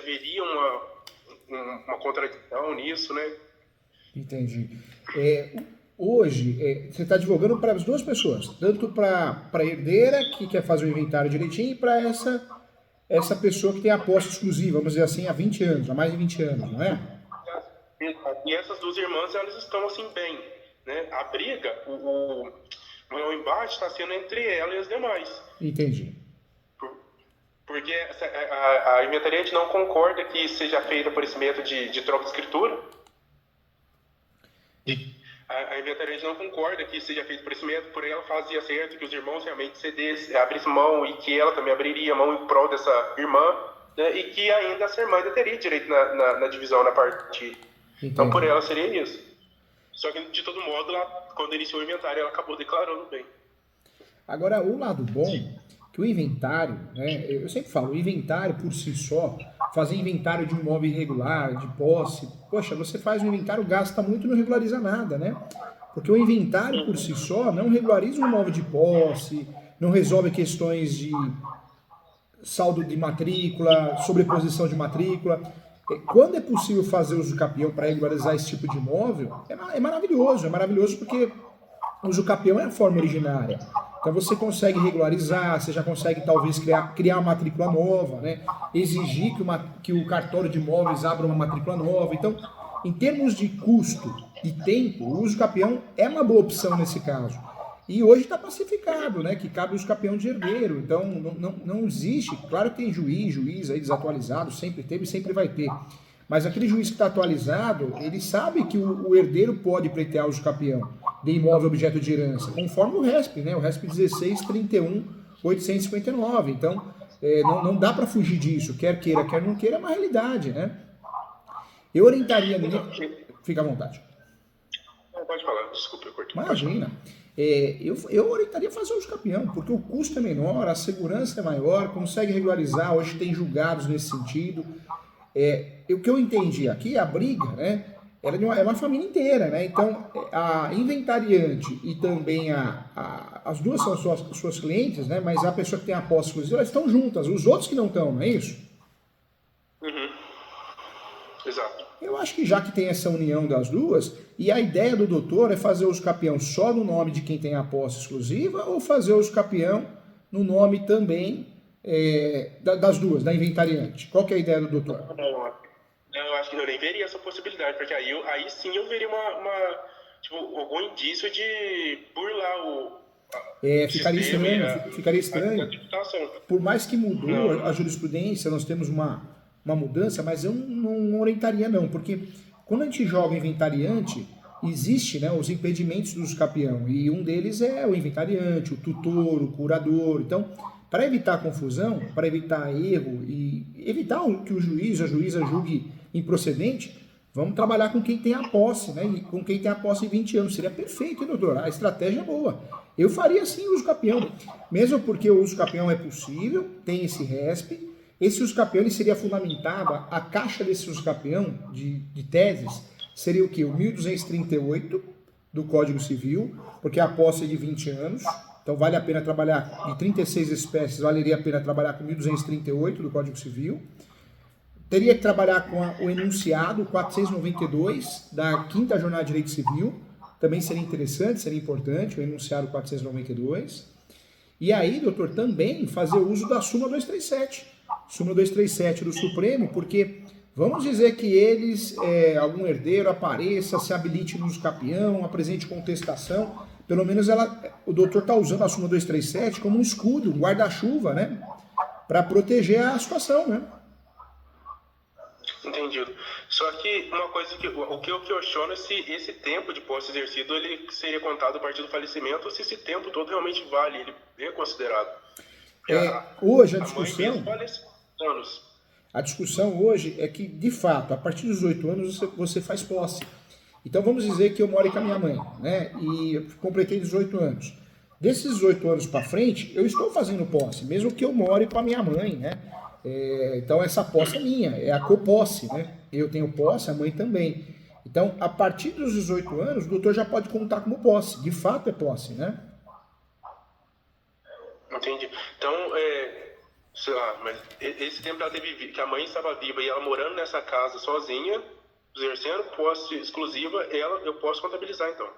haveria uma contradição nisso, né? Entendi. Hoje, você está advogando para as duas pessoas, tanto para a herdeira, que quer fazer o inventário direitinho, e para essa pessoa que tem a posse exclusiva, vamos dizer assim, há 20 anos, há mais de 20 anos, não é? E essas duas irmãs, elas estão assim bem, né? A briga, o embate está sendo entre ela e as demais. Entendi. Porque a inventariante não concorda que seja feito por esse método de troca de escritura. A inventariante não concorda que seja feito por esse método, porém ela fazia certo que os irmãos realmente cedessem, abrissem mão e que ela também abriria mão em prol dessa irmã, né? E que ainda essa irmã ainda teria direito na divisão, na partilha. Então por ela seria isso. Só que de todo modo, lá, quando iniciou o inventário, ela acabou declarando bem. Agora, o lado bom, que o inventário, né, eu sempre falo, o inventário por si só, fazer inventário de um imóvel irregular, de posse, poxa, você faz um inventário, gasta muito e não regulariza nada, né? Porque o inventário por si só não regulariza um imóvel de posse, não resolve questões de saldo de matrícula, sobreposição de matrícula. Quando é possível fazer uso do capião para regularizar esse tipo de imóvel, é maravilhoso porque o uso capião é a forma originária. Então você consegue regularizar, você já consegue talvez criar uma matrícula nova, né? Exigir que o cartório de imóveis abra uma matrícula nova. Então, em termos de custo e tempo, o uso capião é uma boa opção nesse caso. E hoje está pacificado, né? Que cabe o uso capião de herdeiro. Então não existe. Claro que tem juiz aí desatualizado, sempre teve e sempre vai ter. Mas aquele juiz que está atualizado, ele sabe que o herdeiro pode pleitear o uso capião de imóvel objeto de herança, conforme o RESP, né? O RESP 16.31.859. Então, não dá para fugir disso. Quer queira, quer não queira, é uma realidade, né? Eu orientaria... Fica à vontade. Não, pode falar, desculpa, eu cortei. Imagina. Eu orientaria fazer uso capião, porque o custo é menor, a segurança é maior, consegue regularizar, hoje tem julgados nesse sentido. O que eu entendi aqui, a briga, né? Ela é uma família inteira, né? Então, a inventariante e também as duas são suas clientes, né? Mas a pessoa que tem a posse exclusiva, elas estão juntas. Os outros que não estão, não é isso? Uhum. Exato. Eu acho que já que tem essa união das duas, e a ideia do doutor é fazer uso capião só no nome de quem tem a posse exclusiva ou fazer uso capião no nome também das duas, da inventariante? Qual que é a ideia do doutor? Eu acho que eu nem veria essa possibilidade, porque aí sim eu veria algum indício de burlar o ficaria estranho. Por mais que mudou Não. a jurisprudência, nós temos uma mudança, mas eu não orientaria não, porque quando a gente joga inventariante, existe, né, os impedimentos do uso capião, e um deles é o inventariante, o tutor, o curador. Então, para evitar confusão, para evitar erro e evitar que o juiz, a juíza julgue improcedente, vamos trabalhar com quem tem a posse, né? E com quem tem a posse em 20 anos. Seria perfeito, hein, doutor? A estratégia é boa. Eu faria sim o uso capião, mesmo porque o uso capião é possível, tem esse RESP. Esse uso capião ele seria fundamentado, a caixa desse uso capião de teses seria o quê? O 1238 do Código Civil, porque a posse é de 20 anos. Então vale a pena trabalhar, de 36 espécies, valeria a pena trabalhar com 1238 do Código Civil. Teria que trabalhar com o enunciado 492 da 5ª Jornada de Direito Civil. Também seria interessante, seria importante, o enunciado 492. E aí, doutor, também fazer uso da súmula 237. Súmula 237 do Supremo, porque vamos dizer que eles, algum herdeiro apareça, se habilite no uso capião, apresente contestação. Pelo menos o doutor está usando a súmula 237 como um escudo, um guarda-chuva, né? Para proteger a situação, né? Entendido. Só que uma coisa o que eu questiono é se esse tempo de posse exercido ele seria contado a partir do falecimento ou se esse tempo todo realmente vale, ele é considerado. Hoje a discussão... anos. A discussão hoje é que, de fato, a partir dos 18 anos você faz posse. Então vamos dizer que eu moro com a minha mãe, né? E eu completei 18 anos. Desses 18 anos para frente, eu estou fazendo posse, mesmo que eu more com a minha mãe, né? Então essa posse é minha, é a coposse, né? Eu tenho posse, a mãe também. Então, a partir dos 18 anos, o doutor já pode contar como posse. De fato é posse, né? Entendi. Então, sei lá, mas esse tempo que ela teve, que a mãe estava viva e ela morando nessa casa sozinha, exercendo posse exclusiva, eu posso contabilizar então.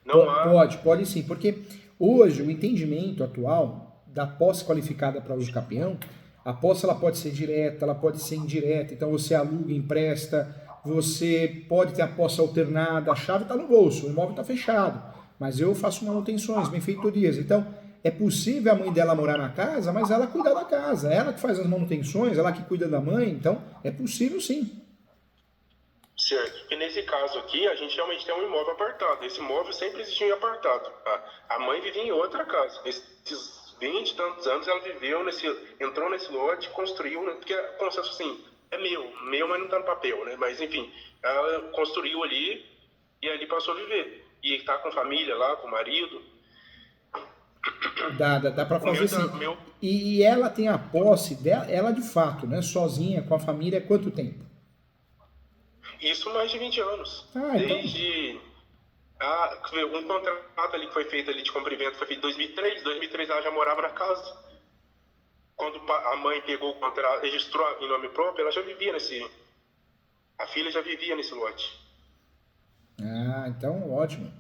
Não há. Pode sim, porque hoje o entendimento atual da posse qualificada para uso capião, a posse ela pode ser direta, ela pode ser indireta, então você aluga, empresta, você pode ter a posse alternada, a chave está no bolso, o imóvel está fechado, mas eu faço manutenções, benfeitorias, então é possível a mãe dela morar na casa, mas ela cuida da casa, ela que faz as manutenções, ela que cuida da mãe, então é possível sim. Certo. Porque nesse caso aqui, a gente realmente tem um imóvel apartado. Esse imóvel sempre existiu em apartado. A mãe vivia em outra casa. Esses 20 e tantos anos ela viveu entrou nesse lote, construiu, né? Porque como se fosse assim, é meu, mas não tá no papel, né? Mas enfim, ela construiu ali e ali passou a viver. E tá com família lá, com o marido. Dá para fazer sim. E ela tem a posse dela, ela de fato, né? Sozinha, com a família, há quanto tempo? Isso mais de 20 anos. Então... Desde um contrato ali que foi feito ali de compra e venda foi feito em 2003. 2003 ela já morava na casa. Quando a mãe pegou o contrato, registrou em nome próprio, ela já vivia a filha já vivia nesse lote. Então ótimo.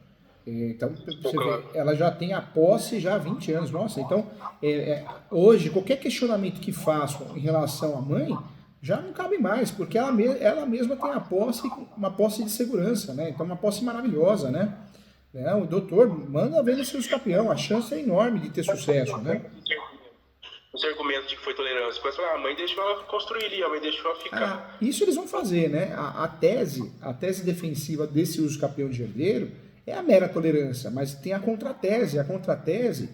Então, você vê, ela já tem a posse já há 20 anos. Nossa, então, hoje, qualquer questionamento que faço em relação à mãe, já não cabe mais, porque ela mesma tem a posse, uma posse de segurança, né? Então, uma posse maravilhosa, né? O doutor manda ver no seu campeão, a chance é enorme de ter sucesso, né? Os argumentos de que foi tolerância, depois a mãe deixou ela construir ali, a mãe deixou ela ficar. Isso eles vão fazer, né? A tese defensiva desse uso campeão de herdeiro é a mera tolerância, mas tem a contratese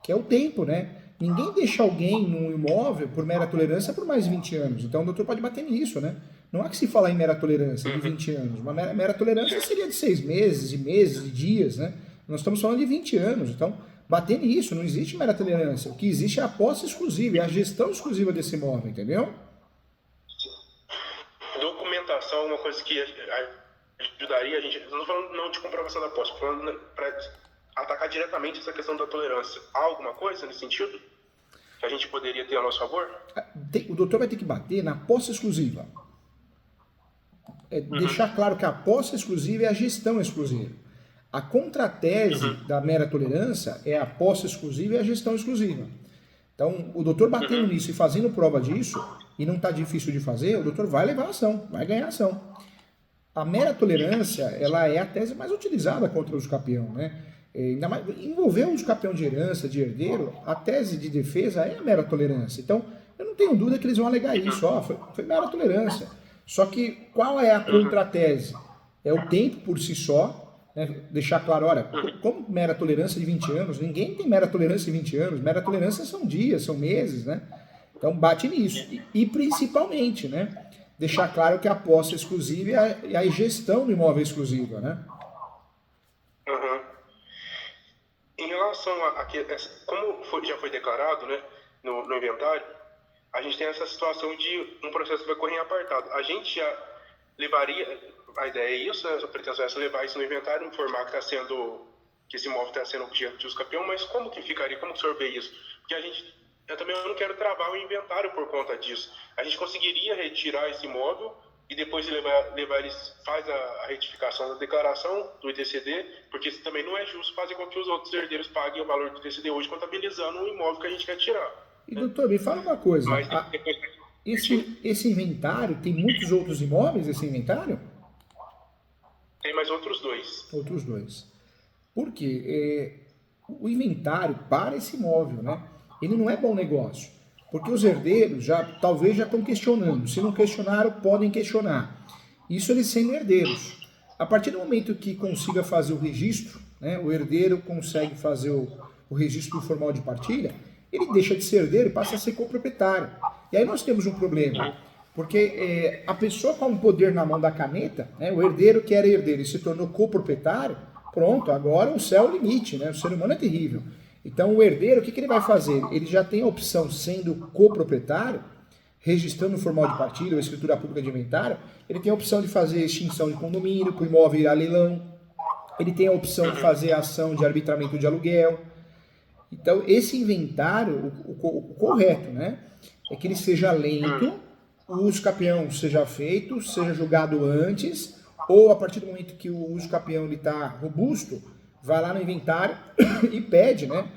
que é o tempo, né? Ninguém deixa alguém num imóvel por mera tolerância por mais de 20 anos. Então o doutor pode bater nisso, né? Não há que se falar em mera tolerância de 20 anos. Uma mera tolerância seria de 6 meses, de dias, né? Nós estamos falando de 20 anos. Então, bater nisso, não existe mera tolerância. O que existe é a posse exclusiva, é a gestão exclusiva desse imóvel, entendeu? Documentação é uma coisa que ajudaria a gente. Não estou falando não de comprovação da posse, estou falando para atacar diretamente essa questão da tolerância. Há alguma coisa nesse sentido que a gente poderia ter a nosso favor? O doutor vai ter que bater na posse exclusiva. Deixar claro que a posse exclusiva é a gestão exclusiva. A contratese da mera tolerância é a posse exclusiva e a gestão exclusiva. Então, o doutor batendo nisso e fazendo prova disso, e não está difícil de fazer, o doutor vai levar ação, vai ganhar ação. A mera tolerância, ela é a tese mais utilizada contra o uso capião, né? Ainda mais, envolver o uso capião de herança, de herdeiro, a tese de defesa é a mera tolerância. Então, eu não tenho dúvida que eles vão alegar isso, foi mera tolerância. Só que qual é a contratese? É o tempo por si só, né? Deixar claro, olha, como mera tolerância de 20 anos, ninguém tem mera tolerância de 20 anos, mera tolerância são dias, são meses, né? Então bate nisso. E principalmente, né? Deixar claro que a posse exclusiva é a gestão do imóvel exclusiva, né? Em relação como já foi declarado, né, no inventário, a gente tem essa situação de um processo que vai correr em apartado. A gente já levaria, a ideia é isso, né, a pretensão é levar isso no inventário, informar que esse imóvel está sendo objeto de uso capião, mas como que ficaria, como que o senhor vê isso? Porque eu também não quero travar o inventário por conta disso. A gente conseguiria retirar esse imóvel e depois levar eles, faz a retificação da declaração do ITCD, porque isso também não é justo fazer com que os outros herdeiros paguem o valor do ITCD hoje contabilizando um imóvel que a gente quer tirar. E doutor, me fala uma coisa, esse inventário, tem muitos outros imóveis, esse inventário? Tem mais outros dois. Outros dois. Por quê? O inventário para esse imóvel, né? Ele não é bom negócio. Porque os herdeiros talvez já estão questionando. Se não questionaram, podem questionar. Isso eles sendo herdeiros. A partir do momento que consiga fazer o registro, né, o herdeiro consegue fazer o registro formal de partilha, ele deixa de ser herdeiro e passa a ser coproprietário. E aí nós temos um problema. Porque a pessoa com o poder na mão da caneta, né, o herdeiro que era herdeiro e se tornou coproprietário, pronto, agora o céu é o limite, né? O ser humano é terrível. Então o herdeiro, o que ele vai fazer? Ele já tem a opção, sendo coproprietário, registrando o formal de partilha ou escritura pública de inventário, ele tem a opção de fazer extinção de condomínio, para o imóvel ir a leilão, ele tem a opção de fazer ação de arbitramento de aluguel. Então esse inventário, o correto, né? é que ele seja lento, o uso capião seja feito, seja julgado antes, ou a partir do momento que o uso capião está robusto, vai lá no inventário e pede, né?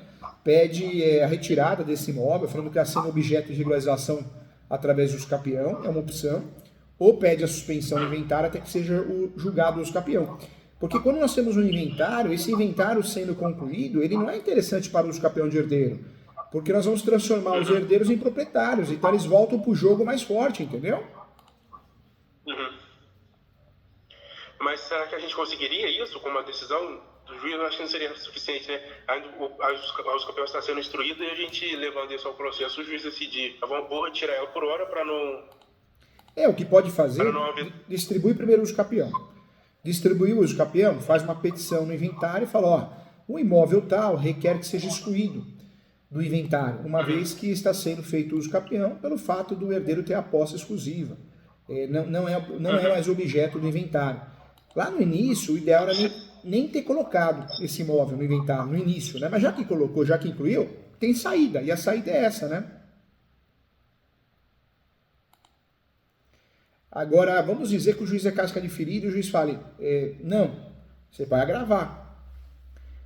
Pede a retirada desse imóvel, falando que assina objeto de regularização através do uso capião, é uma opção, ou pede a suspensão do inventário até que seja julgado o uso capião. Porque quando nós temos um inventário, esse inventário sendo concluído, ele não é interessante para o uso capião de herdeiro, porque nós vamos transformar os herdeiros em proprietários, então eles voltam para o jogo mais forte, entendeu? Uhum. Mas será que a gente conseguiria isso com uma decisão do juiz? Eu acho que não seria suficiente, né? Os campeões estão sendo instruídos e a gente levando isso ao processo, o juiz decidir, vou retirar ela por hora para não... O que pode fazer, distribui primeiro o uso capião. Distribui o uso capião, faz uma petição no inventário e fala, ó, o imóvel tal requer que seja excluído do inventário, uma vez que está sendo feito uso capião pelo fato do herdeiro ter a posse exclusiva. Não é mais objeto do inventário. Lá no início, o ideal era nem ter colocado esse imóvel no inventário, no início, né? Mas já que colocou, já que incluiu, tem saída, e a saída é essa, né? Agora, vamos dizer que o juiz é casca de ferida e o juiz fale, não, você vai agravar.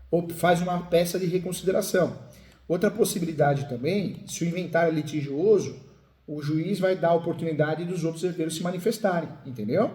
Ou faz uma peça de reconsideração. Outra possibilidade também, se o inventário é litigioso, o juiz vai dar a oportunidade dos outros herdeiros se manifestarem, entendeu?